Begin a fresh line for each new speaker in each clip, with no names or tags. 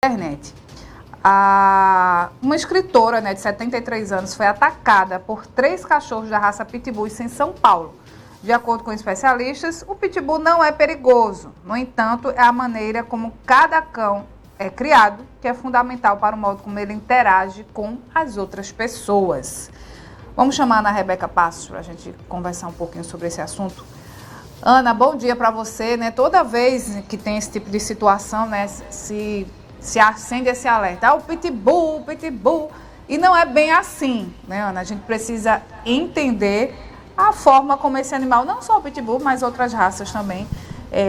Internet. Uma escritora, de 73 anos foi atacada por 3 cachorros da raça Pitbull em São Paulo. De acordo com especialistas, o Pitbull não é perigoso. No entanto, é a maneira como cada cão é criado que é fundamental para o modo como ele interage com as outras pessoas. Vamos chamar a Ana Rebeca Passos para a gente conversar um pouquinho sobre esse assunto. Ana, bom dia para você. Toda vez que tem esse tipo de situação, se acende esse alerta, o Pitbull, e não é bem assim, Ana? A gente precisa entender a forma como esse animal, não só o Pitbull, mas outras raças também,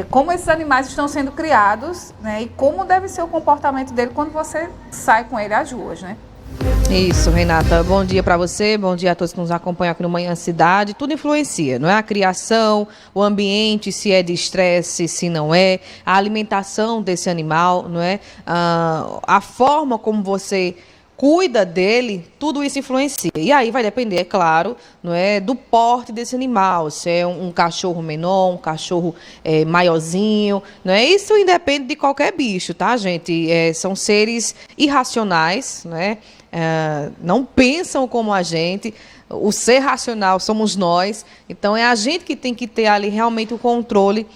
como esses animais estão sendo criados, e como deve ser o comportamento dele quando você sai com ele às ruas,
Isso, Renata. Bom dia para você, bom dia a todos que nos acompanham aqui no Manhã Cidade. Tudo influencia, não é? A criação, o ambiente, se é de estresse, se não é, a alimentação desse animal, não é? A forma como você cuida dele, tudo isso influencia. E aí vai depender, é claro, não é, do porte desse animal, se é um cachorro menor, um cachorro maiorzinho, não é? Isso independe de qualquer bicho, tá, gente? São seres irracionais, não é? Não pensam como a gente. O ser racional somos nós, então é a gente que tem que ter ali realmente o controle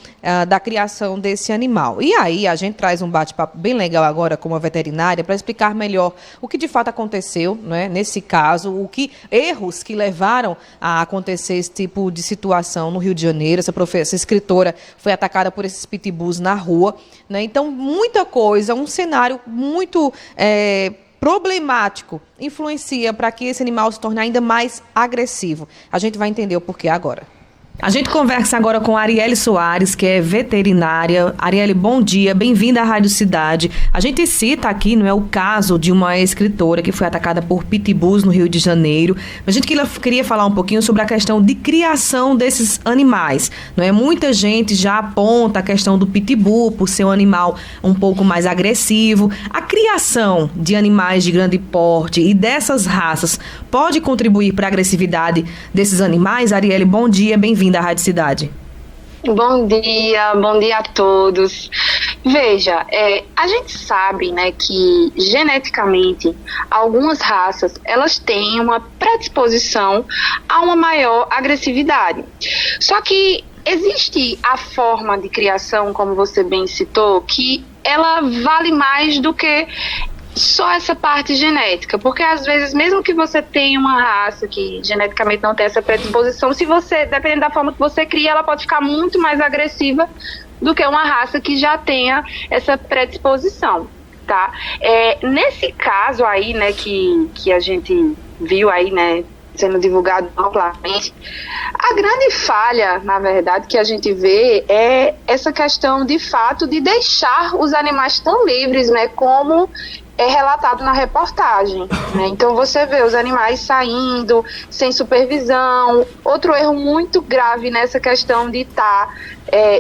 da criação desse animal. E aí a gente traz um bate-papo bem legal agora com a veterinária para explicar melhor o que de fato aconteceu, né, nesse caso, erros que levaram a acontecer esse tipo de situação no Rio de Janeiro. Essa escritora foi atacada por esses pitbulls na rua, né? Então muita coisa, um cenário muito problemático influencia para que esse animal se torne ainda mais agressivo. A gente vai entender o porquê agora. A gente conversa agora com a Arielle Soares, que é veterinária. Arielle, bom dia, bem-vinda à Rádio Cidade. A gente cita aqui, não é, o caso de uma escritora que foi atacada por pitbulls no Rio de Janeiro. A gente queria falar um pouquinho sobre a questão de criação desses animais, não é? Muita gente já aponta a questão do pitbull por ser um animal um pouco mais agressivo. A criação de animais de grande porte e dessas raças pode contribuir para a agressividade desses animais? Arielle, bom dia, bem-vinda da Rádio Cidade.
Bom dia a todos. Veja, a gente sabe, que geneticamente algumas raças elas têm uma predisposição a uma maior agressividade. Só que existe a forma de criação, como você bem citou, que ela vale mais do que só essa parte genética, porque às vezes, mesmo que você tenha uma raça que geneticamente não tem essa predisposição, se você, dependendo da forma que você cria, ela pode ficar muito mais agressiva do que uma raça que já tenha essa predisposição, tá? Nesse caso aí, que a gente viu aí, sendo divulgado amplamente, a grande falha, na verdade, que a gente vê é essa questão, de fato, de deixar os animais tão livres, como é relatado na reportagem, Então você vê os animais saindo sem supervisão. Outro erro muito grave nessa questão de estar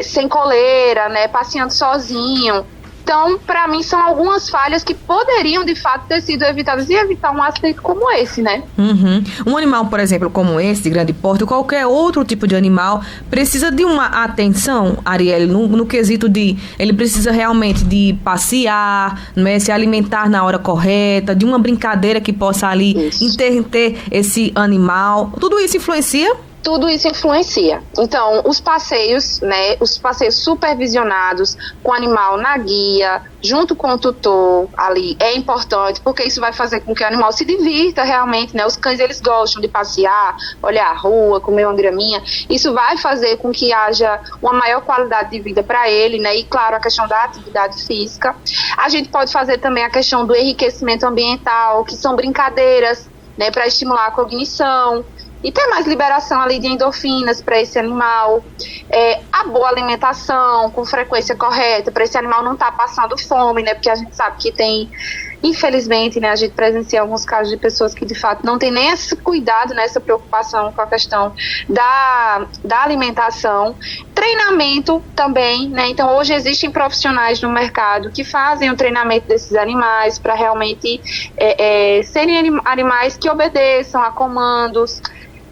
sem coleira, passeando sozinho. Então, para mim, são algumas falhas que poderiam, de fato, ter sido evitadas e evitar um acidente como esse,
Uhum. Um animal, por exemplo, como esse, de grande porte, ou qualquer outro tipo de animal, precisa de uma atenção, Arielle, no quesito de... Ele precisa realmente de passear, se alimentar na hora correta, de uma brincadeira que possa ali interter esse animal. Tudo isso influencia?
Tudo isso influencia. Então, os passeios supervisionados com o animal na guia, junto com o tutor ali, é importante, porque isso vai fazer com que o animal se divirta realmente, Os cães, eles gostam de passear, olhar a rua, comer uma graminha. Isso vai fazer com que haja uma maior qualidade de vida para ele, E, claro, a questão da atividade física. A gente pode fazer também a questão do enriquecimento ambiental, que são brincadeiras, para estimular a cognição. E ter mais liberação ali de endorfinas para esse animal, a boa alimentação com frequência correta, para esse animal não estar passando fome, porque a gente sabe que tem, infelizmente, a gente presencia alguns casos de pessoas que de fato não tem nem esse cuidado, essa preocupação com a questão da alimentação. Treinamento também, Então hoje existem profissionais no mercado que fazem o treinamento desses animais para realmente serem animais que obedeçam a comandos,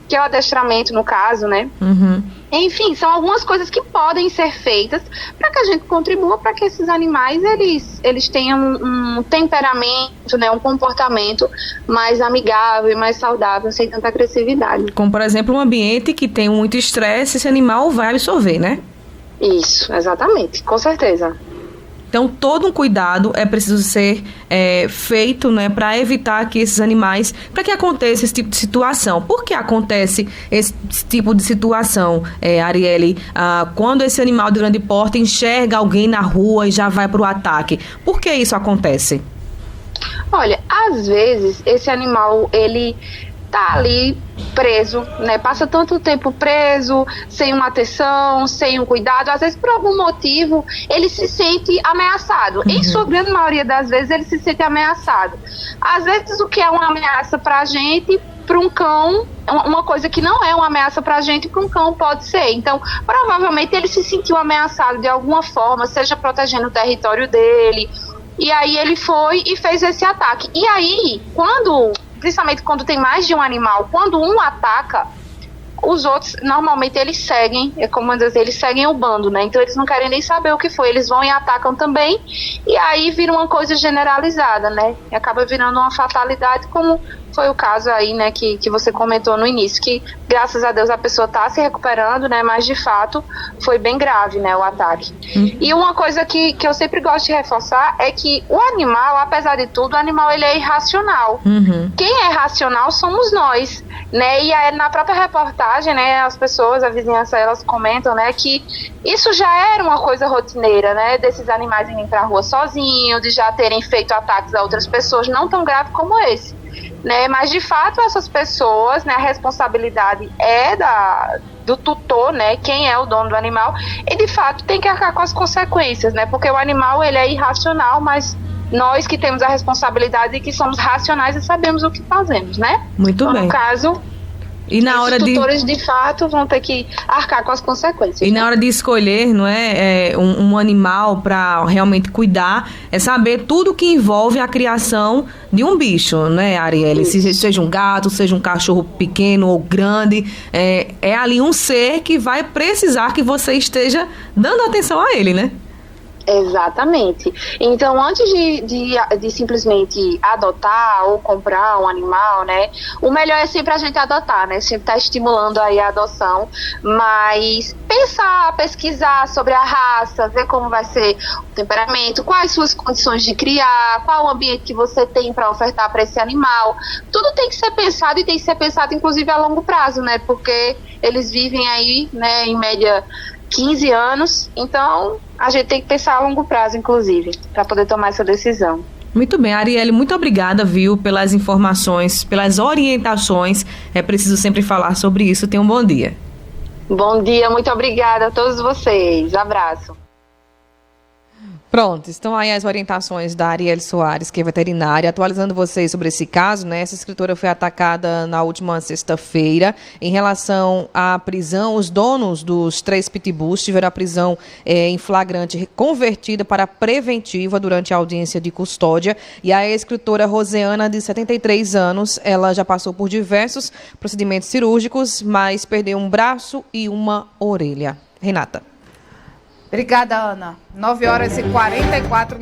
que é o adestramento no caso,
Uhum.
Enfim, são algumas coisas que podem ser feitas para que a gente contribua para que esses animais eles tenham um temperamento, né, um comportamento mais amigável e mais saudável, sem tanta agressividade.
Como, por exemplo, um ambiente que tem muito estresse, esse animal vai absorver, né?
Isso, exatamente, com certeza.
Então, todo um cuidado é preciso ser feito, né, para evitar que esses animais, para que aconteça esse tipo de situação. Por que acontece esse tipo de situação, Arielle, quando esse animal de grande porte enxerga alguém na rua e já vai para o ataque? Por que isso acontece?
Olha, às vezes esse animal, ele tá ali preso, né? Passa tanto tempo preso, sem uma atenção, sem um cuidado, às vezes por algum motivo ele se sente ameaçado. Em sua grande maioria das vezes ele se sente ameaçado. Às vezes o que é uma ameaça pra gente, para um cão, uma coisa que não é uma ameaça pra gente, para um cão pode ser. Então, provavelmente ele se sentiu ameaçado de alguma forma, seja protegendo o território dele, e aí ele foi e fez esse ataque. E aí, principalmente quando tem mais de um animal, quando um ataca, os outros, normalmente, eles seguem, eles seguem o bando, né? Então, eles não querem nem saber o que foi, eles vão e atacam também, e aí vira uma coisa generalizada, né? E acaba virando uma fatalidade, como foi o caso aí, né, que você comentou no início, que graças a Deus a pessoa está se recuperando, né, mas de fato foi bem grave, né, o ataque. E uma coisa que eu sempre gosto de reforçar é que o animal, apesar de tudo, o animal ele é irracional. Quem é racional somos nós, né, e aí, na própria reportagem, né, as pessoas, a vizinhança, elas comentam, né, que isso já era uma coisa rotineira, né, desses animais irem pra rua sozinhos, de já terem feito ataques a outras pessoas, não tão grave como esse. Né, mas de fato essas pessoas, né, a responsabilidade é do tutor, né, quem é o dono do animal, e de fato tem que arcar com as consequências, né, porque o animal ele é irracional, mas nós que temos a responsabilidade e que somos racionais e sabemos o que fazemos, né?
Muito
então,
bem.
No caso,
e na hora
os tutores de fato vão ter que arcar com as consequências.
E na hora de escolher, não é, um animal para realmente cuidar, é saber tudo que envolve a criação de um bicho, né, Arielle? Se seja um gato, seja um cachorro pequeno ou grande, é ali um ser que vai precisar que você esteja dando atenção a ele, né?
Exatamente. Então, antes de simplesmente adotar ou comprar um animal, né, o melhor é sempre a gente adotar, né, sempre tá estimulando aí a adoção, mas pensar, pesquisar sobre a raça, ver como vai ser o temperamento, quais suas condições de criar, qual o ambiente que você tem para ofertar para esse animal, tudo tem que ser pensado e tem que ser pensado inclusive a longo prazo, né, porque eles vivem aí, né, em média 15 anos, então a gente tem que pensar a longo prazo, inclusive, para poder tomar essa decisão.
Muito bem, Arielle, muito obrigada, viu, pelas informações, pelas orientações. É preciso sempre falar sobre isso. Tenha um bom dia.
Bom dia, muito obrigada a todos vocês. Abraço.
Pronto, estão aí as orientações da Arielle Soares, que é veterinária, atualizando vocês sobre esse caso, né? Essa escritora foi atacada na última sexta-feira. Em relação à prisão, os donos dos 3 pitbulls tiveram a prisão em flagrante convertida para preventiva durante a audiência de custódia. E a escritora Roseana, de 73 anos, ela já passou por diversos procedimentos cirúrgicos, mas perdeu um braço e uma orelha. Renata.
Obrigada, Ana. 9h44.